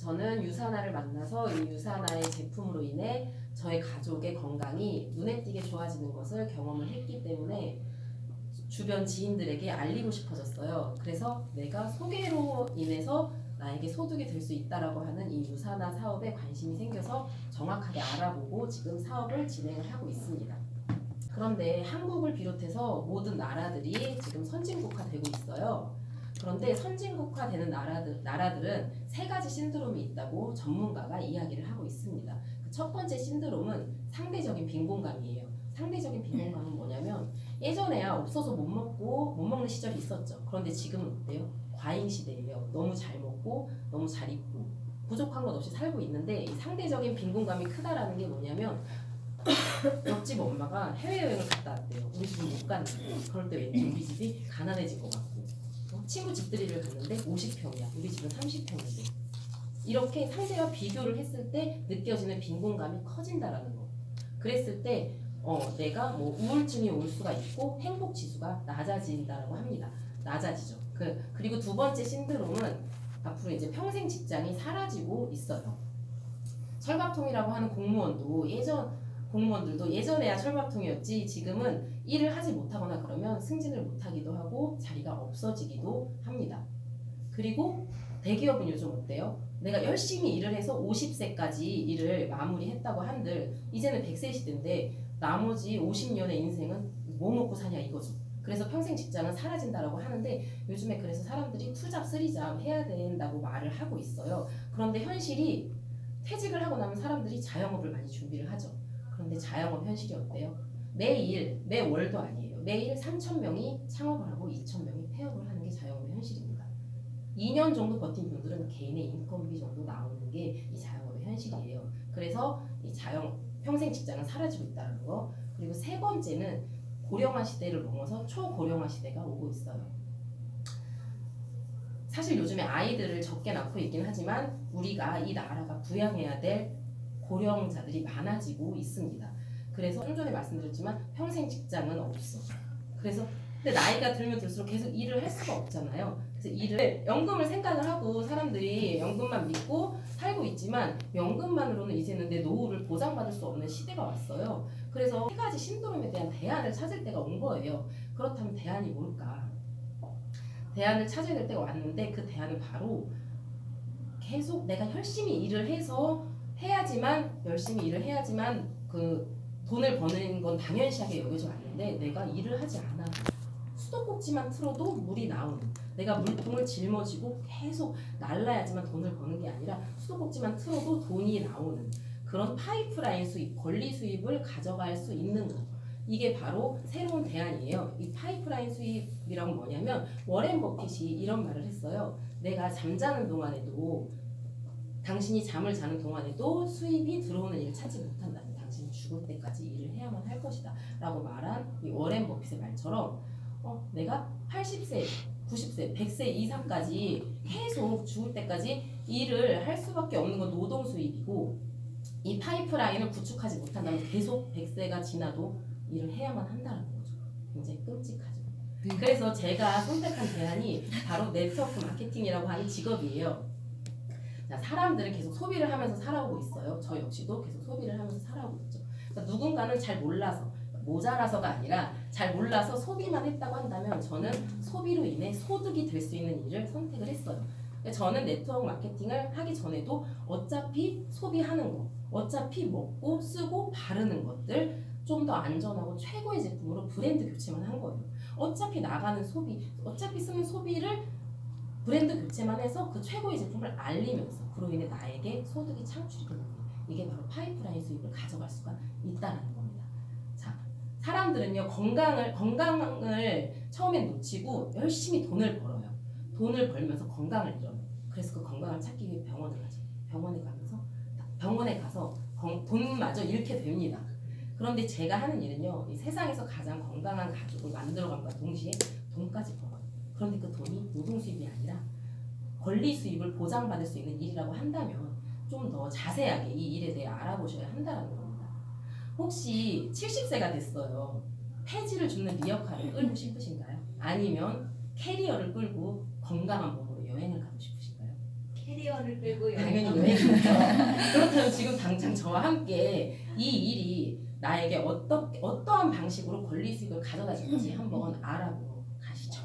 저는 유산화를 만나서 이 유산화의 제품으로 인해 저의 가족의 건강이 눈에 띄게 좋아지는 것을 경험을 했기 때문에 주변 지인들에게 알리고 싶어졌어요. 그래서 내가 소개로 인해서 나에게 소득이 될 수 있다라고 하는 이 유산화 사업에 관심이 생겨서 정확하게 알아보고 지금 사업을 진행을 하고 있습니다. 그런데 한국을 비롯해서 모든 나라들이 지금 선진국화되고 있어요. 그런데 선진국화되는 나라들은 세 가지 신드롬이 있다고 전문가가 이야기를 하고 있습니다. 그 첫 번째 신드롬은 상대적인 빈곤감이에요. 상대적인 빈곤감은 뭐냐면 예전에야 없어서 못 먹는 시절이 있었죠. 그런데 지금은 어때요? 과잉 시대예요. 너무 잘 먹고 너무 잘 입고 부족한 것 없이 살고 있는데 이 상대적인 빈곤감이 크다라는 게 뭐냐면 옆집 엄마가 해외여행을 갔다 왔대요. 우리 집은 못 갔는데 그럴 때 왠지 우리 집이 가난해질 것 같고 친구 집들이를 갔는데 50평이야. 우리 집은 30평인데 이렇게 상대와 비교를 했을 때 느껴지는 빈곤감이 커진다라는 거. 그랬을 때 내가 뭐 우울증이 올 수가 있고 행복 지수가 낮아진다라고 합니다. 낮아지죠. 그리고 두 번째 신드롬은 앞으로 이제 평생 직장이 사라지고 있어요. 철밥통이라고 하는 공무원들도 예전에야 철밥통이었지 지금은 일을 하지 못하거나 그러면 승진을 못하기도 하고 자리가 없어지기도 합니다. 그리고 대기업은 요즘 어때요? 내가 열심히 일을 해서 50세까지 일을 마무리했다고 한들 이제는 100세 시대인데 나머지 50년의 인생은 뭐 먹고 사냐 이거죠. 그래서 평생 직장은 사라진다라고 하는데 요즘에 그래서 사람들이 투잡, 쓰리잡 해야 된다고 말을 하고 있어요. 그런데 현실이 퇴직을 하고 나면 사람들이 자영업을 많이 준비를 하죠. 그런데 자영업 현실이 어때요? 매월도 아니에요. 매일 3,000명이 창업을 하고 2,000명이 폐업을 하는 게 자영업의 현실입니다. 2년 정도 버틴 분들은 개인의 인건비 정도 나오는 게 이 자영업의 현실이에요. 그래서 이 평생 직장은 사라지고 있다는 거. 그리고 세 번째는 고령화 시대를 넘어서 초고령화 시대가 오고 있어요. 사실 요즘에 아이들을 적게 낳고 있긴 하지만 우리가 이 나라가 부양해야 될 고령자들이 많아지고 있습니다. 그래서 좀 전에 말씀드렸지만 평생 직장은 없어. 근데 나이가 들면 들수록 계속 일을 할 수가 없잖아요. 그래서 연금을 생각을 하고 사람들이 연금만 믿고 살고 있지만 연금만으로는 이제는 내 노후를 보장받을 수 없는 시대가 왔어요. 그래서 세 가지 신드롬에 대한 대안을 찾을 때가 온 거예요. 그렇다면 대안이 뭘까? 대안을 찾아야 될 때가 왔는데 그 대안은 바로 계속 내가 열심히 일을 해야지만 그 돈을 버는 건 당연시하게 여겨져 왔는데 내가 일을 하지 않아도 수도꼭지만 틀어도 물이 나오는 내가 물통을 짊어지고 계속 날라야지만 돈을 버는 게 아니라 수도꼭지만 틀어도 돈이 나오는 그런 파이프라인 수입, 권리 수입을 가져갈 수 있는 거 이게 바로 새로운 대안이에요. 이 파이프라인 수입이란 뭐냐면 워렌 버핏이 이런 말을 했어요. 내가 잠자는 동안에도 당신이 잠을 자는 동안에도 수입이 들어오는 일을 찾지 못한다면 당신이 죽을 때까지 일을 해야만 할 것이다 라고 말한 이 워렌 버핏의 말처럼 내가 80세, 90세, 100세 이상까지 계속 죽을 때까지 일을 할 수밖에 없는 건 노동 수입이고 이 파이프라인을 구축하지 못한다면 계속 100세가 지나도 일을 해야만 한다는 거죠. 굉장히 끔찍하죠. 그래서 제가 선택한 대안이 바로 네트워크 마케팅이라고 하는 직업이에요. 자, 사람들은 계속 소비를 하면서 살아오고 있어요. 저 역시도 계속 소비를 하면서 살아오고 있죠. 그러니까 누군가는 잘 몰라서 모자라서가 아니라 잘 몰라서 소비만 했다고 한다면 저는 소비로 인해 소득이 될 수 있는 일을 선택을 했어요. 저는 네트워크 마케팅을 하기 전에도 어차피 소비하는 거, 어차피 먹고 쓰고 바르는 것들 좀 더 안전하고 최고의 제품으로 브랜드 교체만 한 거예요. 어차피 나가는 소비, 어차피 쓰는 소비를 브랜드 교체만 해서 그 최고의 제품을 알리면서 그로 인해 나에게 소득이 창출이 되는 거예요. 이게 바로 파이프라인 수입을 가져갈 수가 있다는 겁니다. 자, 사람들은요 건강을 처음엔 놓치고 열심히 돈을 벌어요. 돈을 벌면서 건강을 잃어요. 그래서 그 건강을 찾기 위해 병원을 가죠. 병원에 가서 돈마저 잃게 됩니다. 그런데 제가 하는 일은요 이 세상에서 가장 건강한 가족을 만들어감과 동시에 돈까지 벌어요. 그런데 그 돈이 노동 수입이 아니라 권리 수입을 보장받을 수 있는 일이라고 한다면 좀 더 자세하게 이 일에 대해 알아보셔야 한다는 겁니다. 혹시 70세가 됐어요. 폐지를 줍는 리어카를 끌고 싶으신가요? 아니면 캐리어를 끌고 건강한 몸으로 여행을 가고 싶으신가요? 캐리어를 끌고 당연히 여행하고 여행이죠. 그렇다면 지금 당장 저와 함께 이 일이 나에게 어떠한 방식으로 권리 수익을 가져다 줄지 한번 알아보러 가시죠.